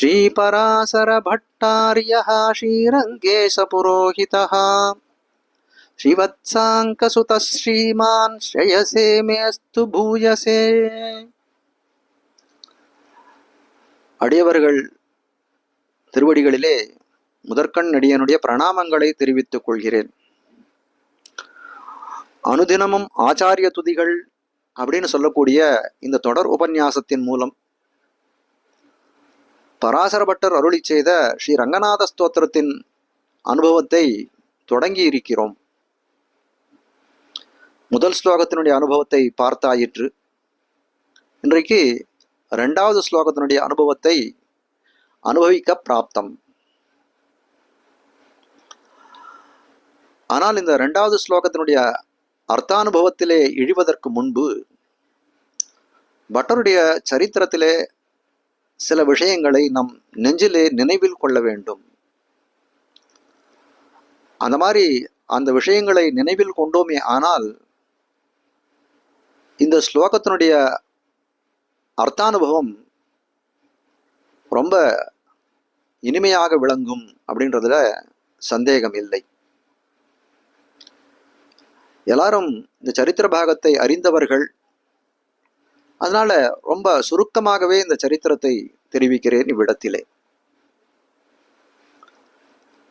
श्रीपराशरभट्टार्यः श्रीरङ्गेशपुरोहितः श्रीवत्साङ्कसुतः श्रीमान् श्रेयसे मेऽस्तु भूयसे. அடியவர்கள் திருவடிகளிலே முதற்கண் அடியனுடைய பிரணாமங்களை தெரிவித்துக் கொள்கிறேன். அனுதினமும் ஆச்சாரிய துதிகள் அப்படின்னு சொல்லக்கூடிய இந்த தொடர் உபன்யாசத்தின் மூலம் பராசர பட்டர் அருளி செய்த ஸ்ரீ ரங்கநாத ஸ்தோத்திரத்தின் அனுபவத்தை தொடங்கி இருக்கிறோம். முதல் ஸ்லோகத்தினுடைய அனுபவத்தை பார்த்தாயிற்று. இன்றைக்கு இரண்டாவது ஸ்லோகத்தினுடைய அனுபவத்தை அனுபவிக்க பிராப்தம். ஆனால் இந்த இரண்டாவது ஸ்லோகத்தினுடைய அர்த்தானுபவத்திலே இழிவதற்கு முன்பு பட்டருடைய சரித்திரத்திலே சில விஷயங்களை நம் நெஞ்சிலே நினைவில் கொள்ள வேண்டும். அந்த மாதிரி அந்த விஷயங்களை நினைவில் கொண்டோமே ஆனால் இந்த ஸ்லோகத்தினுடைய அர்த்தானுபவம் ரொம்ப இனிமையாக விளங்கும் அப்படின்றதுல சந்தேகம் இல்லை. எல்லாரும் இந்த சரித்திர பாகத்தை அறிந்தவர்கள். அதனால ரொம்ப சுருக்கமாகவே இந்த சரித்திரத்தை தெரிவிக்கிறேன் இவ்விடத்திலே.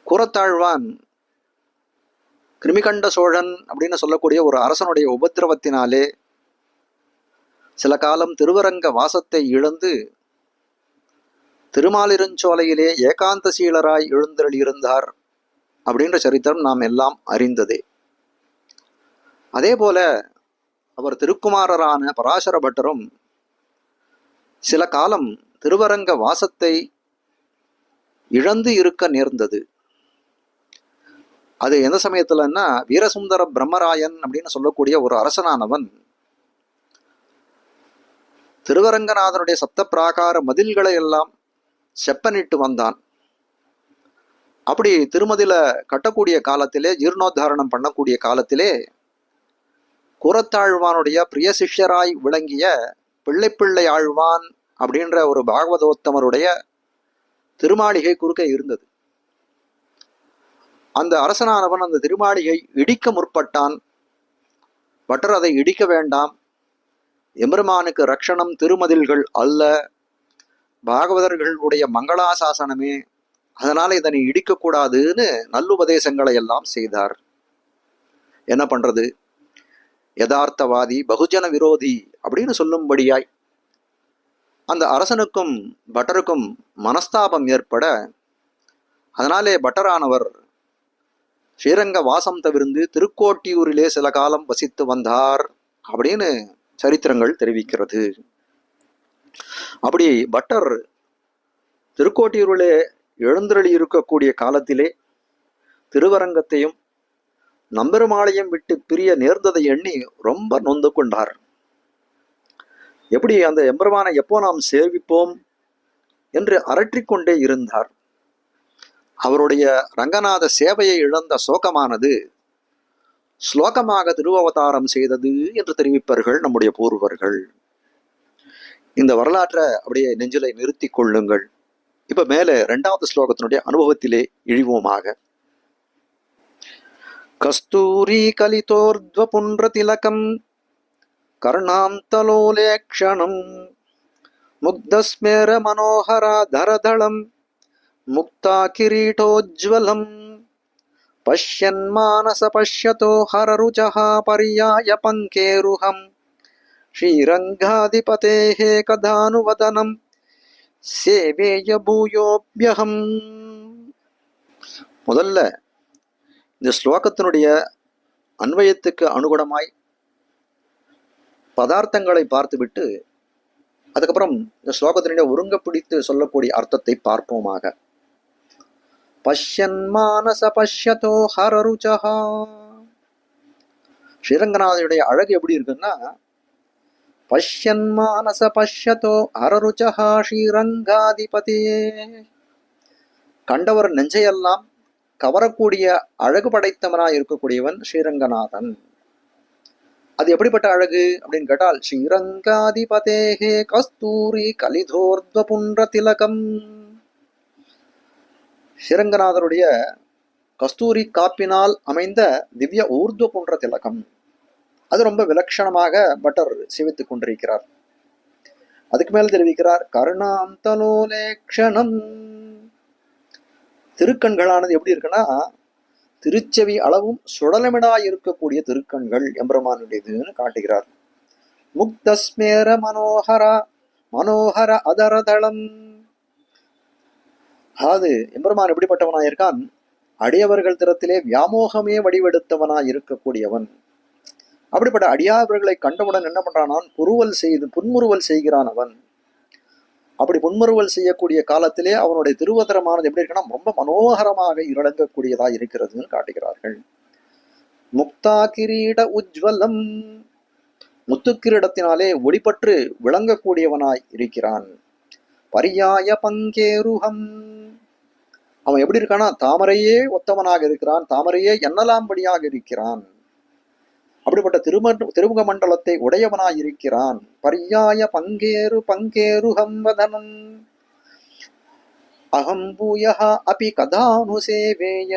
கூரத்தாழ்வான் கிருமிகண்ட சோழன் அப்படின்னு சொல்லக்கூடிய ஒரு அரசனுடைய உபத்திரவத்தினாலே சில காலம் திருவரங்க வாசத்தை இழந்து திருமாலிருஞ்சோலையிலே ஏகாந்த சீலராய் எழுந்தருளியிருந்தார் அப்படின்ற சரித்திரம் நாம் எல்லாம் அறிந்ததே. அதே போல அவர் திருக்குமாரரான பராசர பட்டரும் சில காலம் திருவரங்க வாசத்தை இழந்து இருக்க நேர்ந்தது. அது எந்த சமயத்துலன்னா, வீரசுந்தர பிரம்மராயன் அப்படின்னு சொல்லக்கூடிய ஒரு அரசனானவன் திருவரங்கநாதனுடைய சப்த பிராகார மதில்களை எல்லாம் செப்பனிட்டு வந்தான். அப்படி திருமதில கட்டக்கூடிய காலத்திலே, ஜீர்ணோத்தாரணம் பண்ணக்கூடிய காலத்திலே, கூரத்தாழ்வானுடைய பிரிய சிஷ்யராய் விளங்கிய பிள்ளை ஆழ்வான் அப்படின்ற ஒரு பாகவதோத்தமருடைய திருமாளிகை குறுக்க இருந்தது. அந்த அரசனானவன் அந்த திருமாளிகை இடிக்க முற்பட்டான். பட்டர் அதை இடிக்க வேண்டாம், எம்பெருமானுக்கு ரக்ஷணம் திருமதில்கள் அல்ல, பாகவதர்களுடைய மங்களாசாசனமே, அதனால இதனை இடிக்கக்கூடாதுன்னு நல்லுபதேசங்களை எல்லாம் செய்தார். என்ன பண்றது, யதார்த்தவாதி பகுஜன விரோதி அப்படின்னு சொல்லும்படியாய் அந்த அரசனுக்கும் பட்டருக்கும் மனஸ்தாபம் ஏற்பட, அதனாலே பட்டரானவர் ஸ்ரீரங்க வாசம் தவிர்ந்து திருக்கோட்டியூரிலே சில காலம் வசித்து வந்தார் அப்படின்னு சரித்திரங்கள் தெரிவிக்கிறது. அப்படி பட்டர் திருக்கோட்டியூரிலே எழுந்தருளி இருக்கக்கூடிய காலத்திலே திருவரங்கத்தையும் நம்பெருமாளையும் விட்டு பிரிய நேர்ந்ததை எண்ணி ரொம்ப நொந்து கொண்டார். எப்படி அந்த எம்பெருமானை எப்போ நாம் சேவிப்போம் என்று அரற்றிக்கொண்டே இருந்தார். அவருடைய ரங்கநாத சேவையை இழந்த சோகமானது ஸ்லோகமாக திருவவதாரம் செய்தது என்று தெரிவிப்பார்கள் நம்முடைய பூர்வர்கள். இந்த வரலாற்றை அப்படியே நெஞ்சிலை நிறுத்தி கொள்ளுங்கள். இப்ப மேலே இரண்டாவது ஸ்லோகத்தினுடைய அனுபவத்திலே இழிவோமாக. கஸ்தூரி கலிதோர்த்வ புன்ற திலகம் கர்ணாந்தலோலேக்ஷணம் முக்தஸ்மேர மனோகரா தரதளம் முக்தா கிரீடோஜ்வலம் பஷ்யன் மானச பஷ்யதோ ஹரருஜஹ பர்யாய பங்கேருஹம் ஸ்ரீரங்காதிபதேஹ கதானுவதனம் சேவேய பூயோப்யஹம். முதல்ல இந்த ஸ்லோகத்தினுடைய அன்வயத்துக்கு அனுகுணமாய் பதார்த்தங்களை பார்த்துவிட்டு அதுக்கப்புறம் இந்த ஸ்லோகத்தினுடைய ஒருங்க பிடித்து சொல்லக்கூடிய அர்த்தத்தை பார்ப்போமாக. பஷ்யன் மானச பஷ்யதோ ஹரருஜஹா. ஸ்ரீரங்கநாதனுடைய அழகு எப்படி இருக்குன்னா, பஷ்யன் மானச பஷ்யதோ ஹரருஜஹா ஸ்ரீரங்காதிபதியே. கண்டவர் நெஞ்சையெல்லாம் கவரக்கூடிய அழகு படைத்தவனாய் இருக்கக்கூடியவன் ஸ்ரீரங்கநாதன். அது எப்படிப்பட்ட அழகு அப்படின்னு கேட்டால், ஸ்ரீரங்காதிபதேஹே கஸ்தூரி கலிதோர்த்வ புன்ற திலகம். ஸ்ரீரங்கநாதருடைய கஸ்தூரி காப்பினால் அமைந்த திவ்ய ஊர்துவ புன்ற திலகம், அது ரொம்ப விலட்சணமாக பட்டர் சேவித்துக் கொண்டிருக்கிறார். அதுக்கு மேல தெரிவிக்கிறார், கருணாந்தலோலேக்ஷணம். திருக்கண்களானது எப்படி இருக்குன்னா திருச்செவி அளவும் சுடலமிடாய் இருக்கக்கூடிய திருக்கண்கள் எம்பெருமானுடையதுன்னு காட்டுகிறார். முக்தஸ்மேர மனோகரா மனோகர அதரதளம். அது எம்பெருமான் எப்படிப்பட்டவனாயிருக்கான், அடியவர்கள் திறத்திலே வியாமோகமே வடிவெடுத்தவனாய் இருக்கக்கூடியவன். அப்படிப்பட்ட அடியாவர்களை கண்டவுடன் என்ன பண்றான், புன்முறுவல் செய்கிறான் அவன். அப்படி புன்முறுவல் செய்யக்கூடிய காலத்திலே அவனுடைய திருவதரமானது எப்படி இருக்குன்னா ரொம்ப மனோகரமாக இறங்கக்கூடியதாக இருக்கிறதுன்னு காட்டுகிறார்கள். முக்தா கிரீட உஜ்வலம், முத்துக்கிரீடத்தினாலே ஒளிப்பற்று விளங்கக்கூடியவனாய் இருக்கிறான். பரியாய பங்கேருகம், அவன் எப்படி இருக்கானா தாமரையே ஒத்தவனாக இருக்கிறான், தாமரையே எண்ணலாம்படியாக இருக்கிறான். அப்படிப்பட்ட திருமுக மண்டலத்தை உடையவனாய் இருக்கிறான். பரியாய பங்கேருகம் வதனம் அகம்பூயா அபி கதானுசேவேய.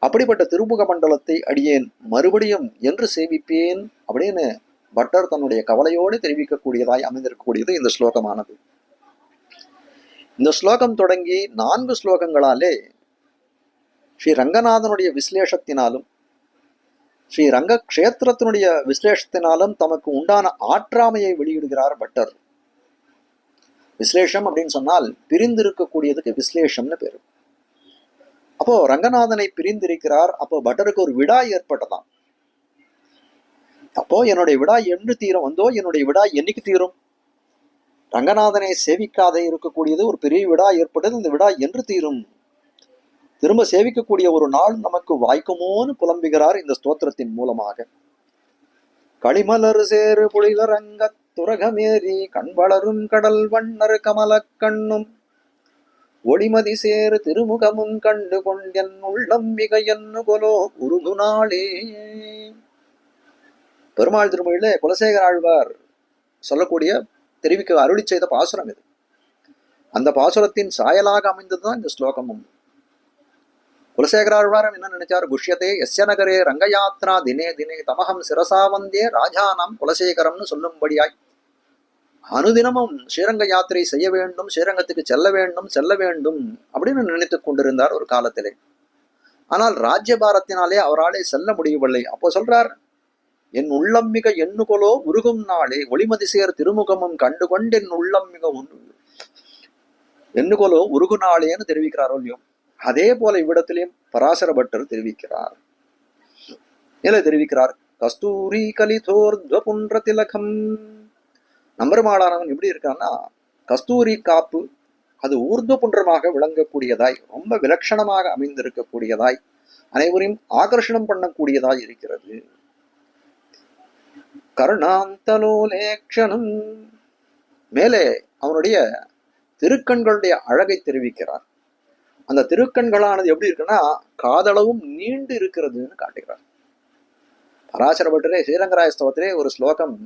அப்படிப்பட்ட திருமுக மண்டலத்தை அடியேன் மறுபடியும் என்று சேவிப்பேன் அப்படின்னு பட்டர் தன்னுடைய கவலையோடு தெரிவிக்கக்கூடியதாய் அமைந்திருக்கக்கூடியது இந்த ஸ்லோகமானது. இந்த ஸ்லோகம் தொடங்கி 4 ஸ்லோகங்களாலே ஸ்ரீ ரங்கநாதனுடைய விசலேஷத்தினாலும் ஸ்ரீ ரங்க கஷேத்திரத்தினுடைய விசலேஷத்தினாலும் தமக்கு உண்டான ஆற்றாமையை வெளியிடுகிறார் பட்டர். விசலேஷம் அப்படின்னு சொன்னால் பிரிந்திருக்கக்கூடியதுக்கு விசலேஷம்னு பேரு. அப்போ ரங்கநாதனை பிரிந்திருக்கிறார். அப்போ பட்டருக்கு ஒரு விடா ஏற்பட்டதான். அப்போ என்னுடைய விடா என்று தீரும் வந்தோ, என்னுடைய விடா என்னைக்கு தீரும்? ரங்கநாதனை சேவிக்காத இருக்கக்கூடியது ஒரு பெரிய விடா ஏற்பட்டது. இந்த விடா என்று தீரும்? திரும்ப சேவிக்கக்கூடிய ஒரு நாள் நமக்கு வாய்க்குமோன்னு புலம்புகிறார் இந்த ஸ்தோத்திரத்தின் மூலமாக. களிமலர் சேரு புலிலரங்க துரகமேறி கண்வளரும் கடல் வண்ணர் கமல கண்ணும் ஒளிமதி சேரு திருமுகமும் கண்டு கொண்டென் உள்ளம் மிக என்னு கொலோ உருகு நாளே. பெருமாள் திருமொழியில குலசேகர ஆழ்வார் சொல்லக்கூடிய தெரிவிக்க அருளி செய்த பாசுரம் இது. அந்த பாசுரத்தின் சாயலாக அமைந்ததுதான் இந்த ஸ்லோகமும். குலசேகராழ்வாரம் என்ன நினைச்சார், குஷ்யதே எஸ்ய நகரே ரங்கயாத்ரா தினே தினே தமகம் சிரசாவந்தே ராஜானாம் குலசேகரம்னு சொல்லும்படியாய் அனுதினமும் ஸ்ரீரங்க யாத்திரை செய்ய வேண்டும், ஸ்ரீரங்கத்துக்கு செல்ல வேண்டும் அப்படின்னு நினைத்துக் கொண்டிருந்தார் ஒரு காலத்திலே. ஆனால் ராஜ்யபாரத்தினாலே அவராலே செல்ல முடியவில்லை. அப்போ சொல்றார், என் உள்ளம் மிக எண்ணுகொலோ உருகும் நாளே ஒளிமதி சேர் திருமுகமும் கண்டு கொண்டு என் உள்ளம் மிக எண்ணுகொலோ உருகு நாளேன்னு தெரிவிக்கிறாரோ இல்லையோ, அதே போல இவ்விடத்திலேயும் பராசர பட்டர் தெரிவிக்கிறார். தெரிவிக்கிறார், கஸ்தூரி கலிதோர்த்வ புன்ற திலகம். நம்பெருமாளானவன் எப்படி இருக்கான்னா கஸ்தூரி காப்பு, அது ஊர்துவ புன்றமாக விளங்கக்கூடியதாய் ரொம்ப விலட்சணமாக அமைந்திருக்கக்கூடியதாய் அனைவரையும் ஆகர்ஷணம் பண்ணக்கூடியதாய் இருக்கிறது. கருணாந்தலோலேக்ஷணம், மேலே அவனுடைய திருக்கண்களுடைய அழகை தெரிவிக்கிறார். அந்த திருக்கண்களானது எப்படி இருக்குன்னா காதளவும் நீண்டு இருக்கிறதுன்னு காட்டுகிறார். பராசர பட்டரே ஸ்ரீரங்கராயஸ்தவத்திலே ஒரு ஸ்லோகம்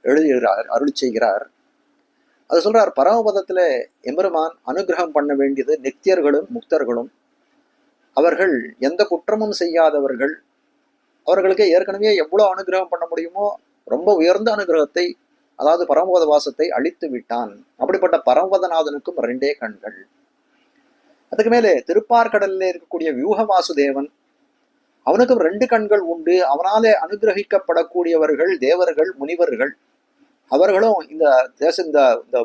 எழுதுகிறார், அருளி செய்கிறார். அது சொல்றார், பரமபதத்துல எம்பெருமான் அனுகிரகம் பண்ண வேண்டியது நித்தியர்களும் முக்தர்களும், அவர்கள் எந்த குற்றமும் செய்யாதவர்கள், அவர்களுக்கு ஏற்கனவே எவ்வளவு அனுகிரகம் பண்ண முடியுமோ ரொம்ப உயர்ந்த அனுகிரகத்தை, அதாவது பரமபத வாசத்தை அழித்து விட்டான். அப்படிப்பட்ட பரமபதநாதனுக்கும் 2 கண்கள். அதுக்கு மேலே திருப்பார்கடலில் இருக்கக்கூடிய வியூக வாசுதேவன், அவனுக்கும் 2 கண்கள் உண்டு. அவனாலே அனுகிரகிக்கப்படக்கூடியவர்கள் தேவர்கள் முனிவர்கள், அவர்களும் இந்த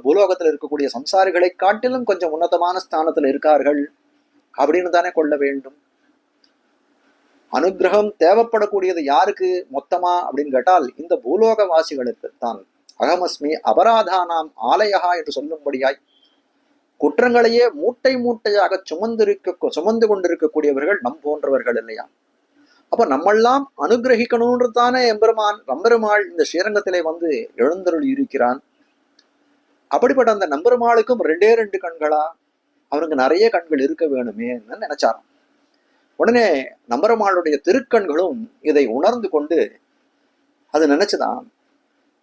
பூலோகத்தில் இருக்கக்கூடிய சம்சாரிகளை காட்டிலும் கொஞ்சம் உன்னதமான ஸ்தானத்தில் இருக்கார்கள் அப்படின்னு தானே கொள்ள வேண்டும். அனுகிரகம் தேவைப்படக்கூடியது யாருக்கு மொத்தமா அப்படின்னு கேட்டால் இந்த பூலோக வாசிகளுக்குத்தான். அகமஸ்மி அபராதானாம் ஆலயகா என்று சொல்லும்படியாய் குற்றங்களையே மூட்டை மூட்டையாக சுமந்து கொண்டிருக்கக்கூடியவர்கள் நம் போன்றவர்கள் இல்லையா? அப்ப நம்மெல்லாம் அனுகிரகிக்கணும்னு தானே நம்பெருமாள் இந்த ஸ்ரீரங்கத்திலே வந்து எழுந்தருள் இருக்கிறான். அப்படிப்பட்ட அந்த நம்பெருமாளுக்கும் 2 கண்களா? அவனுக்கு நிறைய கண்கள் இருக்க வேணுமேன்னு நினைச்சாராம். உடனே நம்பெருமாளுடைய திருக்கண்களும் இதை உணர்ந்து கொண்டு அது நினைச்சுதான்,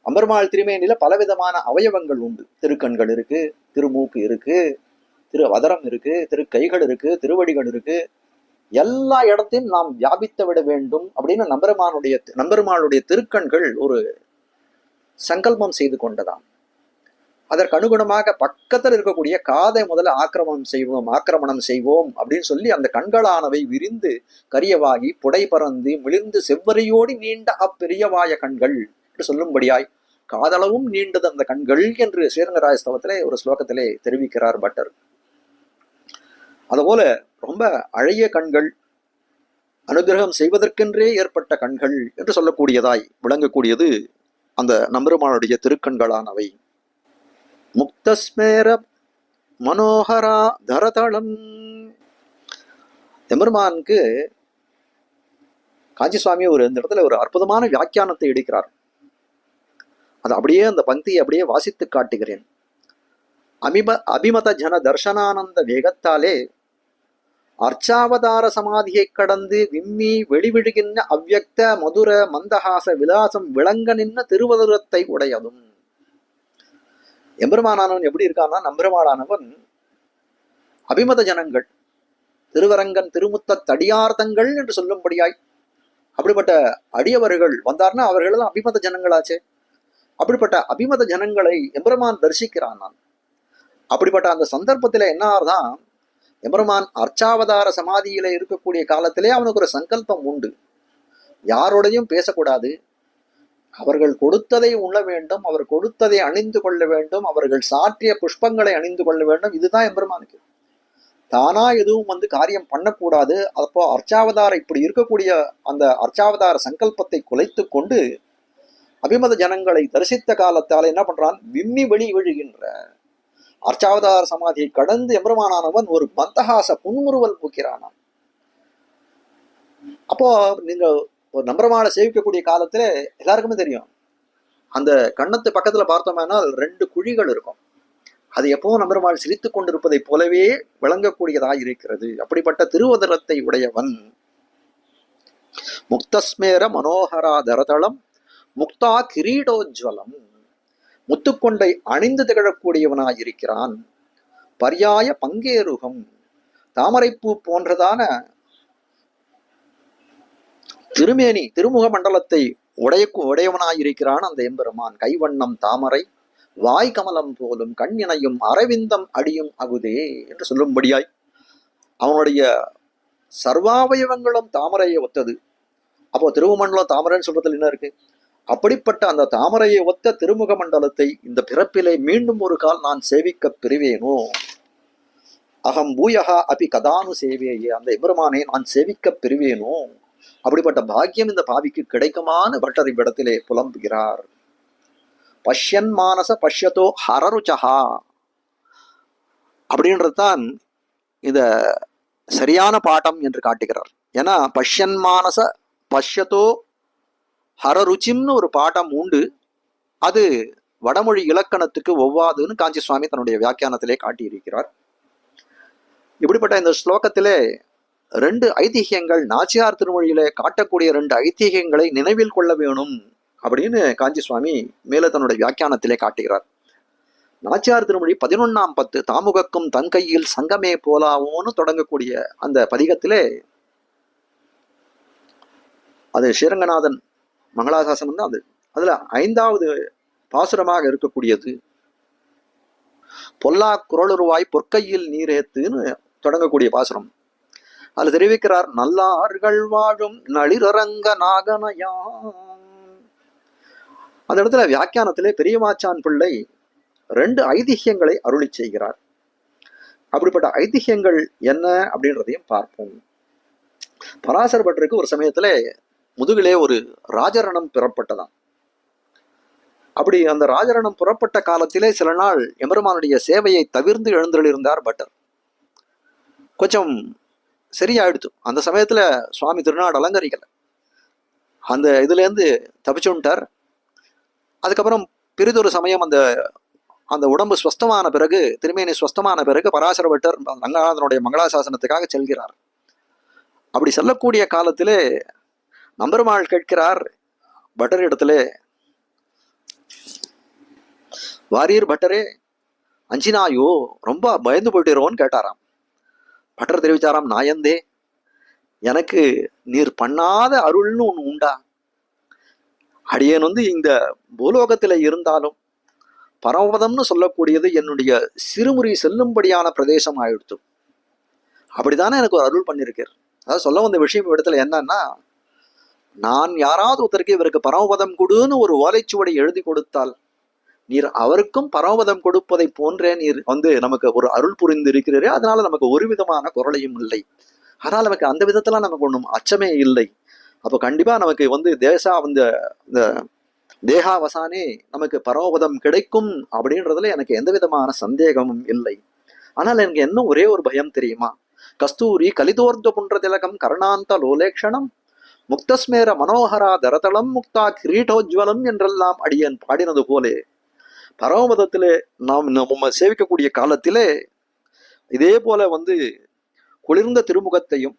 நம்பெருமாள் திருமேனில பலவிதமான அவயவங்கள் உண்டு. திருக்கண்கள் இருக்கு, திருமூக்கு இருக்கு, வதரம் இருக்கு, திரு கைகள் இருக்கு, திருவடிகள் இருக்கு, எல்லா இடத்தையும் நாம் வியாபித்து விட வேண்டும் அப்படின்னு நம்பெருமானுடைய திருக்கண்கள் ஒரு சங்கல்பம் செய்து கொண்டதாம். அதற்கு அனுகுணமாக பக்கத்தில் இருக்கக்கூடிய காதை முதல்ல ஆக்கிரமணம் செய்வோம் அப்படின்னு சொல்லி அந்த கண்களானவை விரிந்து கரியவாகி புடை பறந்து மிளிர்ந்து செவ்வரியோடி நீண்ட அப்பெரியவாய கண்கள் என்று சொல்லும்படியாய் காதளவும் நீண்டது அந்த கண்கள் என்று ஸ்ரீரங்கராஜ ஸ்தவத்திலே ஒரு ஸ்லோகத்திலே தெரிவிக்கிறார் பட்டர். அதுபோல ரொம்ப அழகிய கண்கள், அனுகிரகம் செய்வதற்கென்றே ஏற்பட்ட கண்கள் என்று சொல்லக்கூடியதாய் விளங்கக்கூடியது அந்த நம்பெருமானுடைய திருக்கண்களானவை. முக்தஸ்மேர மனோகரா தரதளம். எம்பெருமானுக்கு காஞ்சி சுவாமி இந்த இடத்துல ஒரு அற்புதமான வியாக்கியானத்தை எடுக்கிறார். அது அப்படியே அந்த பங்கியை அப்படியே வாசித்து காட்டுகிறேன். அபிமத ஜன தர்ஷனானந்த வேகத்தாலே அர்ச்சாவதார சமாதியை கடந்து விம்மி வெளிவிழுகின்ற அவ்யக்த மதுர மந்தஹாச விலாசம் விளங்க நின்ன திருவதுரத்தை உடையதும். எம்பெருமானானவன் எப்படி இருக்கான்னா, நம்பெருமானானவன் அபிமத ஜனங்கள், திருவரங்கன் திருமுத்த தடியார்த்தங்கள் என்று சொல்லும்படியாய் அப்படிப்பட்ட அடியவர்கள் வந்தார்னா அவர்கள் அபிமத ஜனங்களாச்சே. அப்படிப்பட்ட அபிமத ஜனங்களை எம்பெருமான் தரிசிக்கிறான். நான் அப்படிப்பட்ட அந்த சந்தர்ப்பத்தில என்ன ஆறுதான், எம்பெருமான் அர்ச்சாவதார சமாதியில இருக்கக்கூடிய காலத்திலே அவனுக்கு ஒரு சங்கல்பம் உண்டு. யாரோடையும் பேசக்கூடாது, அவர்கள் கொடுத்ததை உண்ண வேண்டும், அவர் கொடுத்ததை அணிந்து கொள்ள வேண்டும், அவர்கள் சாற்றிய புஷ்பங்களை அணிந்து கொள்ள வேண்டும். இதுதான் எம்பெருமானுக்கு. தானா எதுவும் காரியம் பண்ணக்கூடாது. அப்போ அர்ச்சாவதார இப்படி இருக்கக்கூடிய அந்த அர்ச்சாவதார சங்கல்பத்தை குலைத்து கொண்டு அபிமத ஜனங்களை தரிசித்த காலத்தால் என்ன பண்றான், விம்மி வெளி விழுகின்ற அர்ச்சாவதார சமாதியை கடந்து எம்பெருமானானவன் ஒரு மந்தஹாச புன்முறுவல் பூக்கிறானான். அப்போ நீங்க ஒரு நம்பெருமானை சேவிக்கக்கூடிய காலத்துல எல்லாருக்குமே தெரியும், அந்த கண்ணத்து பக்கத்துல பார்த்தோம்னா 2 குழிகள் இருக்கும். அது எப்பவும் நம்பெருமாள் சிரித்து கொண்டிருப்பதை போலவே விளங்கக்கூடியதாக இருக்கிறது. அப்படிப்பட்ட திருவதரத்தை உடையவன். முக்தஸ்மேர மனோகரா தரதளம் முக்தா கிரீடோஜ்வலம். முத்துக்கொண்டை அணிந்து திகழக்கூடியவனாயிருக்கிறான். பர்யாய பங்கேருகம், தாமரைப்பூ போன்றதான திருமேனி திருமுக மண்டலத்தை உடையவனாயிருக்கிறான் அந்த எம்பெருமான். கைவண்ணம் தாமரை, வாய் கமலம் போலும், கண்ணினையும் அரவிந்தம் அடியும் அகுதே என்று சொல்லும்படியாய் அவனுடைய சர்வாவயவங்களும் தாமரையை ஒத்தது. அப்போ திருமுகமண்டலம் தாமரைன்னு சொல்றதுல என்ன இருக்கு? அப்படிப்பட்ட அந்த தாமரையை ஒத்த திருமுக மண்டலத்தை இந்த பிறப்பிலே மீண்டும் ஒரு கால் நான் சேவிக்க பெறுவேனோ. அகம் பூயகா அபி கதானு சேவேயே, அந்த எம்பெருமானை நான் சேவிக்க பெறுவேனோ. அப்படிப்பட்ட பாக்கியம் இந்த பாவிக்கு கிடைக்குமான்னு பட்டர் இவ்விடத்திலே புலம்புகிறார். பஷ்யன் மானச பஷ்யத்தோ ஹரருச்சஹா அப்படின்றதுதான் இத சரியான பாட்டம் என்று காட்டுகிறார். ஏன்னா பஷ்யன் மானச பஷ்யத்தோ ஹரருச்சிம்னு ஒரு பாட்டம் உண்டு. அது வடமொழி இலக்கணத்துக்கு ஒவ்வாதுன்னு காஞ்சி சுவாமி தன்னுடைய வியாக்கியானத்திலே காட்டியிருக்கிறார். இப்படிப்பட்ட இந்த ஸ்லோகத்திலே 2 ஐதிஹியங்கள், நாச்சியார் திருமொழியிலே காட்டக்கூடிய 2 ஐதிஹியங்களை நினைவில் கொள்ள வேணும் அப்படின்னு காஞ்சி சுவாமி மேல தன்னுடைய வியாக்கியானத்திலே காட்டுகிறார். நாச்சியார் திருமொழி 11ஆம் பத்து, தாமுகக்கும் தன் கையில் சங்கமே போலாவோன்னு தொடங்கக்கூடிய அந்த பதிகத்திலே, அது ஸ்ரீரங்கநாதன் மங்களாசாசனம் தான். அதுல 5வது பாசுரமாக இருக்கக்கூடியது. பொல்லா குரலுருவாய் பொற்கையில் நீரேத்துன்னு தொடங்கக்கூடிய பாசுரம். அதுல தெரிவிக்கிறார், நல்லார்கள் வாழும் நளிரரங்க நாகனயாம். அந்த இடத்துல வியாக்கியானத்திலே பெரியமாச்சான் பிள்ளை 2 ஐதிஹியங்களை அருளி செய்கிறார். அப்படிப்பட்ட ஐதிஹியங்கள் என்ன அப்படின்றதையும் பார்ப்போம். பராசர பட்டருக்கு ஒரு சமயத்துல முதுகிலே ஒரு ராஜரணம் புறப்பட்டதாம். அப்படி அந்த ராஜரணம் புறப்பட்ட காலத்திலே சில நாள் எம்பெருமானுடைய சேவையை தவிர்த்து எழுந்தருளிருந்தார் பட்டர். கொஞ்சம் சரியாயிடுத்து. அந்த சமயத்துல சுவாமி திருநாடு அலங்கரிக்கல. அந்த இதுல இருந்து தப்பிச்சுட்டார். அதுக்கப்புறம் பிறிதொரு சமயம் அந்த உடம்பு ஸ்வஸ்தமான பிறகு, திருமேனி ஸ்வஸ்தமான பிறகு பராசர பட்டர் ரங்கநாதனுடைய மங்களாசாசனத்துக்காக செல்கிறார். அப்படி செல்லக்கூடிய காலத்திலே நம்பெருமாள் கேட்கிறார் பட்டர் இடத்துல, வாரீர் பட்டரே, அஞ்சினாயோ, ரொம்ப பயந்து போயிட்டுரோன்னு கேட்டாராம். பட்டர் தெரிவிச்சாராம், நாயந்தே, எனக்கு நீர் பண்ணாத அருள்னு ஒண்ணு உண்டா? அடியேன் இந்த பூலோகத்துல இருந்தாலும் பரமபதம்னு சொல்லக்கூடியது என்னுடைய சிறுமுறி செல்லும்படியான பிரதேசம் ஆயிடுத்து. அப்படித்தானே எனக்கு ஒரு அருள் பண்ணியிருக்கார். அதாவது சொல்ல வந்த விஷயம் இடத்துல என்னன்னா, நான் யாராவது ஒருத்தருக்கு இவருக்கு பரமபதம் கொடுன்னு ஒரு ஓலைச்சுவடை எழுதி கொடுத்தால் நீர் அவருக்கும் பரமபதம் கொடுப்பதை போன்றே நீர் நமக்கு ஒரு அருள் புரிந்து இருக்கிறீரே, அதனால நமக்கு ஒரு விதமான குரலையும் இல்லை. ஆனால் நமக்கு அந்த விதத்துல நமக்கு ஒன்றும் அச்சமே இல்லை. அப்போ கண்டிப்பா நமக்கு இந்த தேகாவசானே நமக்கு பரமபதம் கிடைக்கும் அப்படின்றதுல எனக்கு எந்த விதமான சந்தேகமும் இல்லை. ஆனால் எனக்கு என்ன ஒரே ஒரு பயம் தெரியுமா? கஸ்தூரி கலிதோர்த புன்ற திலகம் கருணாந்த லோலேக்ஷணம் முக்தஸ்மேர மனோகரா தரதளம் முக்தா கிரீட்டோஜ்வலம் என்றெல்லாம் அடியன் பாடினது போலே பரமபதத்திலே நம்ம சேவிக்கக்கூடிய காலத்திலே இதே போல குளிர்ந்த திருமுகத்தையும்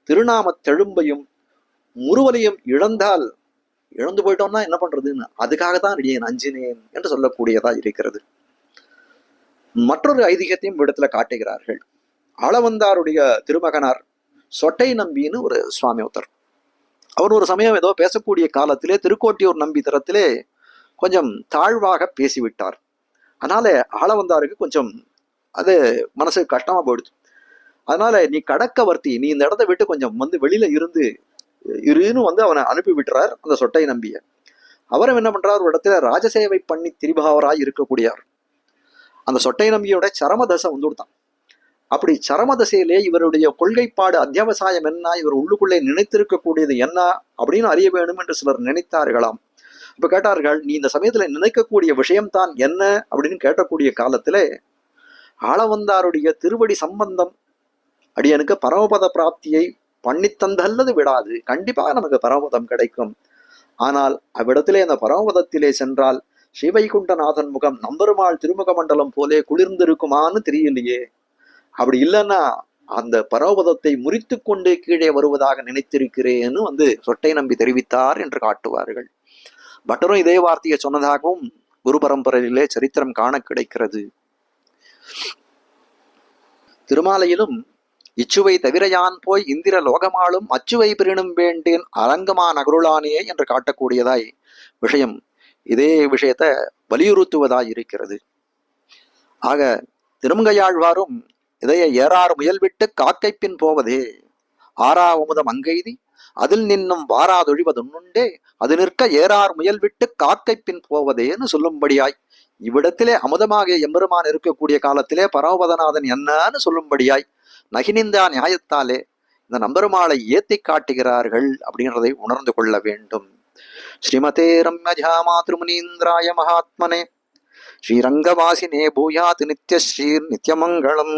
திருநாம தெழும்பையும் முறுவலையும் இழந்து போயிட்டோம்னா என்ன பண்றதுன்னு அதுக்காகத்தான் அடியேன் அஞ்சினேன் என்று சொல்லக்கூடியதா இருக்கிறது. மற்றொரு ஐதீகத்தையும் இடத்துல காட்டுகிறார்கள். ஆளவந்தாருடைய திருமகனார் சொட்டை நம்பின்னு ஒரு சுவாமி ஒருத்தர். அவர் ஒரு சமயம் ஏதோ பேசக்கூடிய காலத்திலே திருக்கோட்டியூர் நம்பி தரத்திலே கொஞ்சம் தாழ்வாக பேசிவிட்டார். அதனால ஆளவந்தாருக்கு கொஞ்சம் அது மனசுக்கு கஷ்டமா போயிடுச்சு. அதனால நீ கடக்கவர்த்தி, நீ இந்த இடத்த விட்டு கொஞ்சம் வெளியில இருன்னு அவனை அனுப்பி விட்டுறார் அந்த சொட்டை நம்பிய. அவரும் என்ன பண்றார், ஒரு இடத்துல ராஜசேவை பண்ணி திரிபவராய் இருக்கக்கூடியார். அந்த சொட்டை நம்பியோட சரமதசை கொடுத்தான். அப்படி சரமதசையிலே இவருடைய கொள்கைப்பாடு அத்தியாவசாயம் என்ன, இவர் உள்ளுக்குள்ளே நினைத்திருக்கக்கூடியது என்ன அப்படின்னு அறிய வேண்டும் என்று சிலர் நினைத்தார்களாம். இப்ப கேட்டார்கள், நீ இந்த சமயத்துல நினைக்கக்கூடிய விஷயம்தான் என்ன அப்படின்னு கேட்டக்கூடிய காலத்திலே ஆளவந்தாருடைய திருவடி சம்பந்தம் அடியனுக்கு பரமபத பிராப்தியை பண்ணித்தந்தல்லது விடாது, கண்டிப்பாக நமக்கு பரமபதம் கிடைக்கும். ஆனால் அவ்விடத்திலே அந்த பரமபதத்திலே சென்றால் ஸ்ரீவைகுண்டநாதன் முகம் நம்பெருமாள் திருமுக மண்டலம் போலே குளிர்ந்திருக்குமான்னு தெரியலையே. அப்படி இல்லைன்னா அந்த பரமபதத்தை முறித்து கொண்டே கீழே வருவதாக நினைத்திருக்கிறேன்னு சொட்டை நம்பி தெரிவித்தார் என்று காட்டுவார்கள். பட்டரும் இதே வார்த்தையை சொன்னதாகவும் குரு பரம்பரையிலே சரித்திரம் காண கிடைக்கிறது. திருமாலையிலும் இச்சுவை தவிர யான் போய் இந்திர லோகமாளும் அச்சுவை பிரினும் வேண்டேன் அரங்கமா நகருளானே என்று காட்டக்கூடியதாய் விஷயம் இதே விஷயத்தை வலியுறுத்துவதாய் இருக்கிறது. ஆக திருமங்கையாழ்வாரும் இதைய ஏறாறு முயல் விட்டு காக்கை பின் போவதே ஆறா அமுதம் அங்கெய்தி அதில் நின்னும் வாராதொழிவதுன்னுண்டே அது நிற்க ஏறார் முயல் விட்டு காக்கை பின் போவதேன்னு சொல்லும்படியாய் இவ்விடத்திலே அமுதமாக எம்பெருமான் இருக்கக்கூடிய காலத்திலே பரமபதநாதன் என்னன்னு சொல்லும்படியாய் நகினிந்தா நியாயத்தாலே இந்த நம்பெருமாளை ஏத்தி காட்டுகிறார்கள் அப்படின்றதை உணர்ந்து கொள்ள வேண்டும். ஸ்ரீமதே ரம்யஜா மாத்ருமுனீந்திராய மகாத்மனே ஸ்ரீரங்கவாசினே பூயாத் நித்யஸ்ரீர் நித்யமங்கலம்.